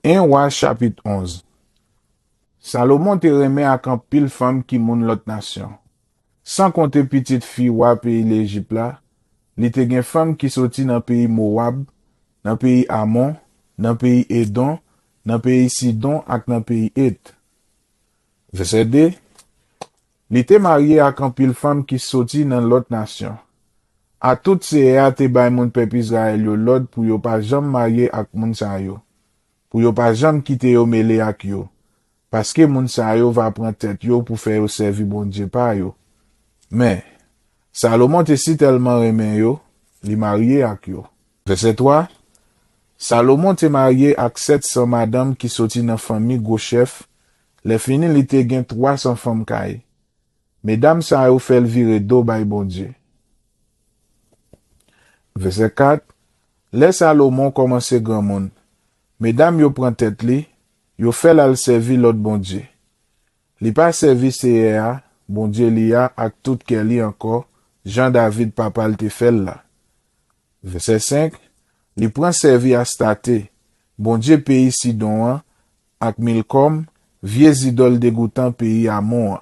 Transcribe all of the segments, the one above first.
1 Roi chapitre 11. Salomon te remet ak an pile femme qui moun lot nation. Sans compter petite fille wa pays l'Égypte là, li te gen femme qui sorti dans pays Moab, dans pays Amon, dans pays Edom, dans pays Sidon ak dans pays Het. Verset 2. Li te marié ak an pile femme qui sorti dans l'autre nation. A tout se te bay moun peuple Israël yo l'ordre pour yo pas jamais marié ak moun sa yo. Pour yo pas jamais quitter yo mêlé ak yo. Parce que moun sa yo va prendre tête yo pour faire yo servir bon Dieu pa yo. Mais, Salomon te si tellement remen yo, li marié ak yo. Verset 3. Salomon te marié ak 700 madame qui sorti dans famille go chef. Le fini li te gen 300 femmes kay. Mesdames sa yo fait vire do bay bon Dieu. Verset 4. Le Salomon commence grand monde. Mesdames yo prend tête li, yo fait la servi l'autre bon Dieu. Li pas servi CA, bon Dieu li a ak tout ke li encore, Jean David papa te fait là. Verset 5. Li prend servi Astate, bon Dieu pays Sidon ak Milcom, vieux idole dégoûtant pays Amon.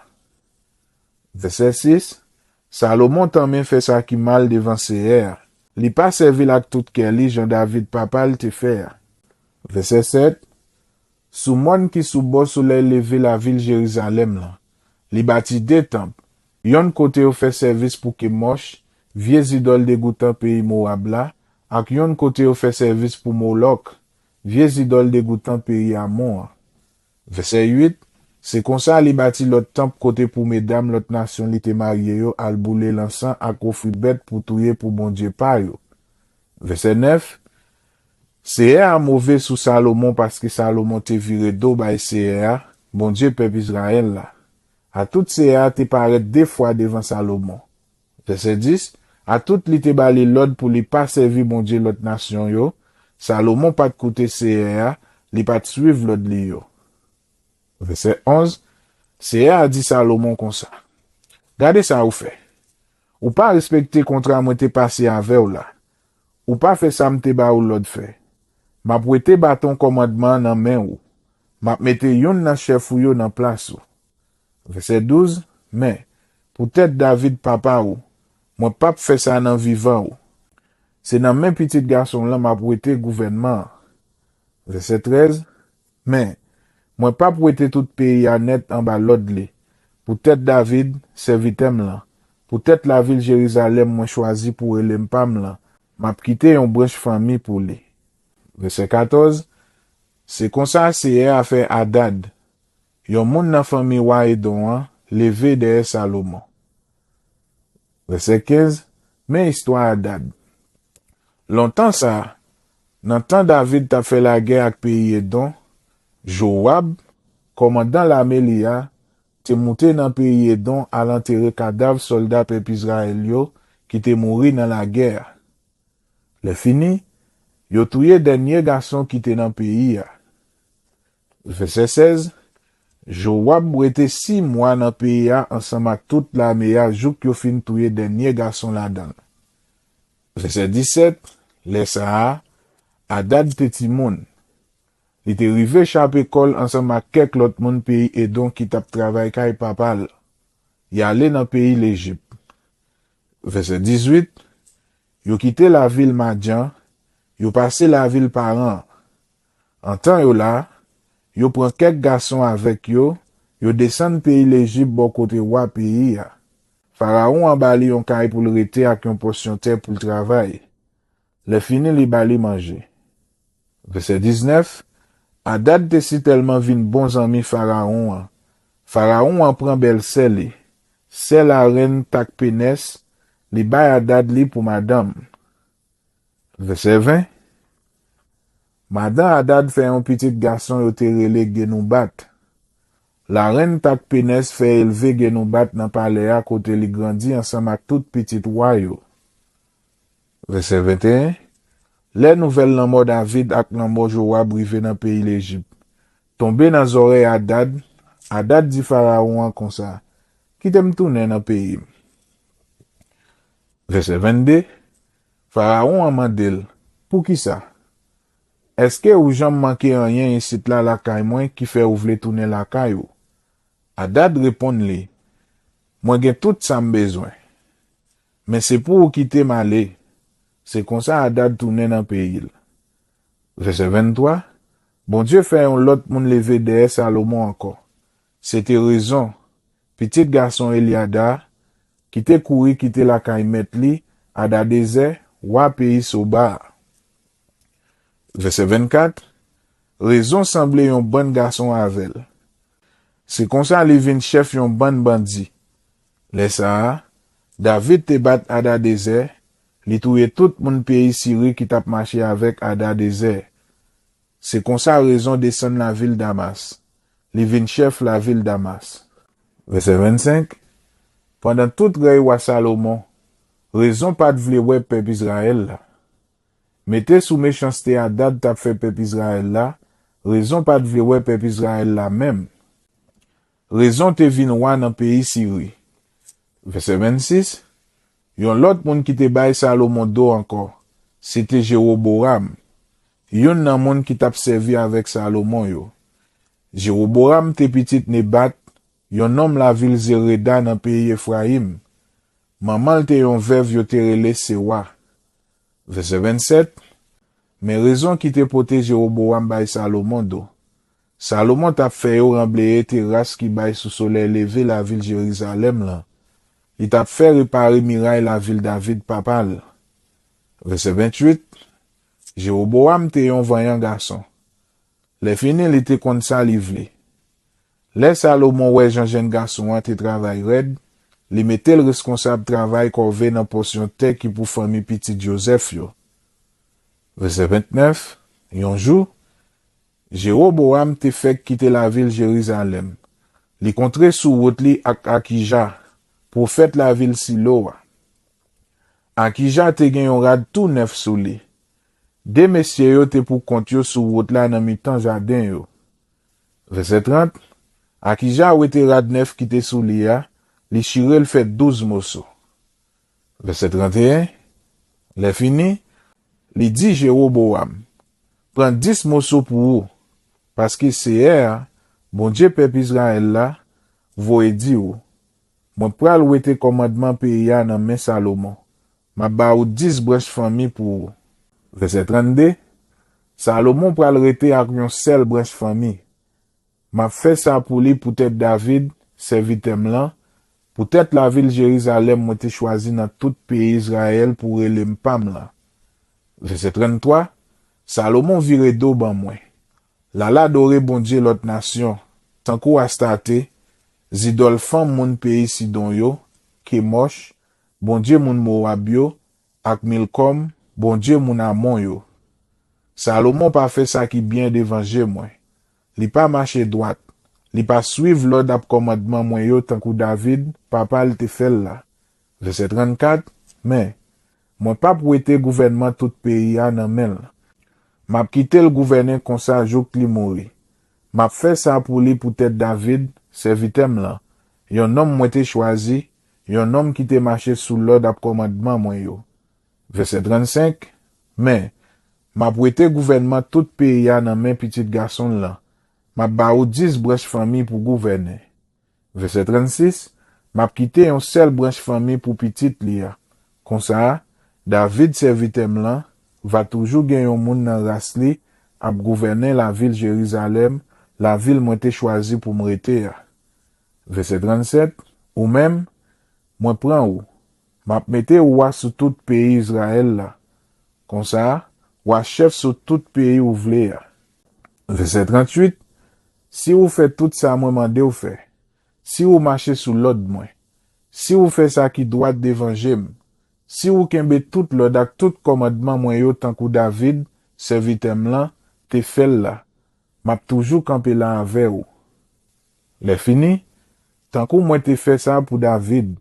Verset 6. Salomon tambien fait ça qui mal devant CR. Li pas servi ak tout ke li, Jean David papa te fait. Verset 7. Sous moun qui sous bo soleil levé la ville Jérusalem là. Li bâti deux temples. Yon côté ou fait service pour Kemosh, vieux idole dégoûtant pays Moab là, ak yon côté ou fait service pour Moloch, vieux idole dégoûtant pays Amon. Verset 8. C'est comme ça li bâti l'autre temple côté pour mesdames l'autre nation li te marié yo al boule l'encens ak offri bête pour touyer pour bon Dieu pa yo. Verset 9. CA mauvais sous Salomon parce que Salomon te viré do bay CA, bon Dieu peuple Israël là. A tout CA te paraît deux fois devant Salomon. Verset 10. A tout li te bali l'ordre pour li pas servir bon Dieu l'autre nation yo, Salomon pas de côté CA, li pas de suivre l'ordre li yo. Verset 11. CA a dit Salomon comme ça. Gardez ça ou fait. Ou pas respecter contrat moi te passé avec ou là. Ou pas fait ça m'te ba ou l'autre fait. M'a prêté bâton commandement dans main ou. M'a mette yon nan chef ou yo dans place ou. Verset 12. Mais, peut-être David papa ou, moi pas fait ça dans vivant ou. C'est dans même petit garçon là m'a prêté gouvernement. Verset 13. Mais, moi pas prêté tout pays à net en bas l'autre li. Peut-être David, servitem là. Peut-être la ville Jérusalem moi choisi pour elem pam là. M'a quitté yon branche famille pour li. Verset 14. C'est comme ça c'est a fait Hadad. Yon moun nan famille wa Edom levé de Salomon. Verset 15. Mais histoire Hadad. Longtemps ça, dans temps David t'a fait la guerre avec pays Edom, Joab, commandant l'armée Lia, te monté dans pays Edom à l'enterrer cadavre soldat peuple Israël yo qui te mouri dans la guerre. Le fini, yo touye dernier garçon qui était dans le pays. Verset 16. Joab était 6 mois dans le pays ensemble avec toute l'armée jouk yo fin touye dernier garçon là-dedans. Verset 17. Laissa Hadad te timoun. Il était rivé chape école ensemble avec quelques autres moun pays et donc qui tap travail kay papal. Il allé dans le pays l'Égypte. Verset 18. Yo quitté la ville Madian. Yo passé la ville par an. En temps yo là, yo prend quelques garçons avec yo descend pays l'Égypte bon côté wa pays. Pharaon en bali yon kay pour le rete ak yon portion terre pour le travail. Le fini li bali manger. Verset 19. Hadad te si tellement vin bons amis Pharaon. Pharaon en prend belle sel. Sel la reine Takpenes, li bay Hadad li pour madame. Verset 20. Madame Hadad fait un petit garçon yo te rele Genoubat. La reine Takpenes fait élever Genoubat dans palais à côté li grandi ensemble avec toute petite roi yo. Verset 21. Les nouvelles nan mort David ak nan mort Joab rive dans pays l'Égypte. Tombé dans oreilles Hadad, Hadad dit Pharaon comme ça. Qui t'aime tourner dans pays. Verset 22. Pharaon a mandel. Pour qui ça? Est-ce que ou jam manqué rien ici là la caille moi qui fait ou vle tourner la caille ou? Hadad répond li, moi gen tout ça besoin. Mais c'est pour ou quitter m'aller. C'est comme ça Hadad tourner dans pays. Verset 23. Bon Dieu fait un lot moun lever derrière Salomon encore. C'était raison. Petit garçon Eliada, qui te couru quitter la caille met li, à da désert, wa pays soba. Verset 24. Raison semblait un bon garçon avec. C'est comme ça li vin chef yon bon bandit. Laissa, David te bat à da désert, li touye tout moun pays Syrie qui tap marché avec à da désert. C'est comme ça raison descend la ville Damas. Li vin chef la ville Damas. Verset 25. Pendant toute règne wa Salomon, raison pas de vle wè peuple Israël là. Mettez sous méchanceté à date tap fait peuple Israël là, raison pas de vle wè peuple Israël là même. Raison te vin roi dans pays Syrie. Verset 26. Yon l'autre moun qui te bay Salomon do encore, c'était Jéroboam. Yon nan moun qui tap servi avec Salomon yo. Jéroboam te petit Nebat, yon nom la ville Zereda dans pays Ephraim. Maman te yon veuve yo te rele Sewa. Verset 27. Mais raison qui te pote Jéroboam bay Salomon do. Salomon tap fait yo rembleye terrasse qui bay sous soleil levé la ville Jérusalem là. Il t'a fait réparer miraille la ville David papal. Verset 28. Jéroboam te yon voyant garçon. Les fini li te kont sa livle. Les Salomon wè jeune garçon te travail red, li mette le responsable travail korve nan portion terre qui pour famille petit Joseph yo. Verset 29. Yon jour, Jéroboam te fait quitter la ville Jérusalem. Li kontre sou route li ak Akija, prophète la ville Siloa. Akija te gen yon rad tout neuf sou li. De messieurs yo te pou kont yo sou route la nan mi-tan jardin yo. Verset 30. Akija ou te rad neuf ki te sou li ya, li chirel fait 12 morceaux. Verset 31. Le fini, li di Jéroboam, prend 10 morceaux pour ou, parce que c'est hier, bon Dieu peuple Israël là, voye di ou. Moi pral ou te commandement pays nan men Salomon. Ma ba ou 10 branches famille pour ou. Verset 32. Salomon pral rete ak yon seul branche famille. M'a fait ça pour lui peut-être David, servitem lan, peut-être la ville Jérusalem m'a été choisi dans tout pays Israël pour ele m'pam là. Verset 33. Salomon vire do ban moi. La adore bon Dieu l'autre nation, tant kou Astarte, zidol fam moun pays Sidon yo, Kemosh, bon Dieu moun Moab yo, ak Milkom, bon Dieu moun Amon yo. Salomon pas fait ça qui bien devant moi. Li pas marché droite. Li pas suivre l'ordre ap commandement moi yo tant kou David, papa l te fait là. Verset 34. Mais, moi pas pou ete gouvernement tout pays a nan men. M'a quitté le gouverneur comme ça jour li mouri. M'a fait ça pour lui peut-être David, servitem là. Yon homme moi te choisi, yon homme qui te marché sous l'ordre ap commandement moi yo. Verset 35. Mais, m'a prêté gouvernement tout pays a nan men petit garçon là. M'a ba ou 10 branches famille pour gouverner. Verset 36. M'a quitté un seul branche famille pour petit lia. Comme ça, David servitem là, va toujours gagner un moun nan ras li, ap gouverner la ville Jérusalem, la ville moi te choisi pour m'rete. Verset 37. Ou même, moi prends ou. M'a mette ou sous tout pays Israël là. Comme ça, ou chef sur tout pays ou vle. Verset 38. Si vous faites tout ça, moi mande ou fait. Si vous marchez sous l'ordre moi. Si vous faites ça qui doit devant j'aime. Si vous kembe tout l'ordre ak tout commandement moi yo tant kou David, servitem lan, te fait là. M'a toujours campé là avec ou. Le fini, tant kou moi te fait ça pour David,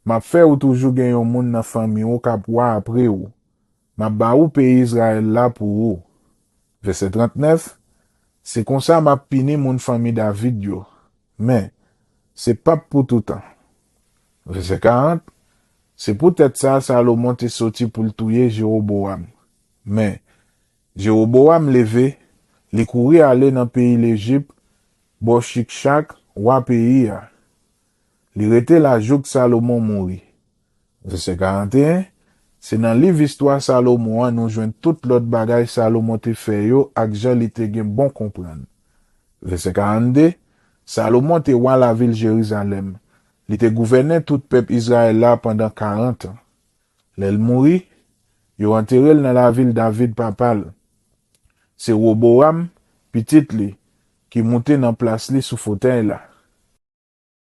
m'a fait ou toujours gen yon moun nan famille ou kap wa après ou. M'a ba ou pays Israël là pour ou. Verset 39. C'est comme ça m'a pini mon famille David yo. Mais, c'est pas pour tout temps. Verset 40. C'est peut-être ça Salomon te sorti pour le tuer Jéroboam. Mais, Jéroboam leve, li kouri ale dans pays l'Égypte, bo Chikshak, roi pays a. Li rete la jouk Salomon mouri. Verset 41, c'est dans livre histoire Salomon nous joignent tout l'autre bagay Salomon te fait yo ak jan li te gen bon comprendre. Verset 42, Salomon te roi la ville Jérusalem. Li te gouvernait tout peuple Israël là pendant 40 ans. L'el mouri, yo enterré dans la ville David papal. C'est Roboam, petit li, qui montait dans place li sous fauteuil là.